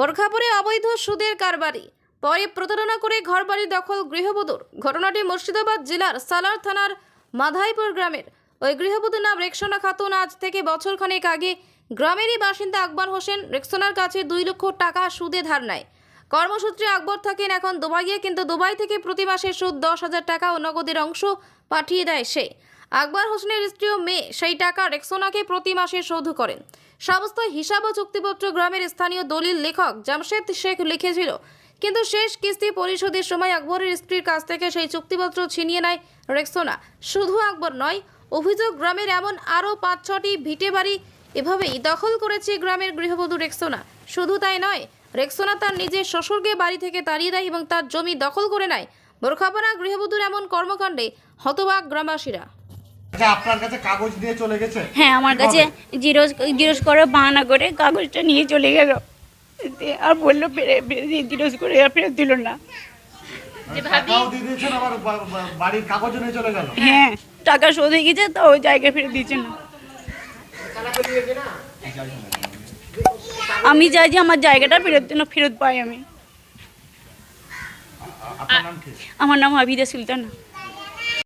বোরখা পরে অবৈধ সুদের কারবারি, পরে প্রতারণা করে ঘরবাড়ি দখল গৃহবধূর। ঘটনাটি মুর্শিদাবাদ জেলার সালার থানার মাধাইপুর গ্রামের। ওই গৃহবধূর নাম রেক্সোনা খাতুন। আজ থেকে বছরখানেক আগে গ্রামেরই বাসিন্দা আকবর হোসেন রেক্সোনার কাছে 2 লক্ষ টাকা সুদে ধার নেয়। কর্মসূত্রে আকবর থাকেন এখন দুবাইয়ে, কিন্তু দুবাই থেকে প্রতি মাসে সুদ 10,000 টাকা ও নগদের অংশ পাঠিয়ে দেয় সে। আকবর হোসেনের স্ত্রী ও মেয়ে সেই টাকা রেক্সোনাকে প্রতি মাসে শোধ করেন। সমস্ত হিসাব ও চুক্তিপত্র গ্রামের স্থানীয় দলিল লেখক জামশেদ শেখ লিখেছিল, কিন্তু শেষ কিস্তি পরিশোধের সময় আকবরের স্ত্রীর কাছ থেকে সেই চুক্তিপত্র ছিনিয়ে নেয় রেক্সোনা। শুধু আকবর নয়, অভিযোগ গ্রামের এমন আরও 5-6টি ভিটে বাড়ি এভাবেই দখল করেছে গ্রামের গৃহবধূ রেক্সোনা। শুধু তাই নয়, রেক্সোনা তার নিজের শ্বশুরকে বাড়ি থেকে তাড়িয়ে দেয় এবং তার জমি দখল করে নেয়। বোরখাপরা গৃহবধূর এমন কর্মকাণ্ডে হতবাক গ্রামবাসীরা। আচ্ছা, আপনার কাছে কাগজ দিয়ে চলে গেছে? হ্যাঁ, আমার কাছে জিরোস করে বাহানা করে কাগজটা নিয়ে চলে গেল, আর বললো জিরোস করে আর ফেরত দিল না। টাকাও দিয়ে দিয়েছেন, আবার বাড়ির কাগজও নিয়ে চলে গেল? হ্যাঁ, টাকা শোধ হয়ে গেছে, তো ওই জায়গা ফেরত দিচ্ছে না। আমি চাই যে আমার জায়গাটা ফেরত পাই আমি। আপনার নাম কি? আমার নাম আবিদা সুলতানা।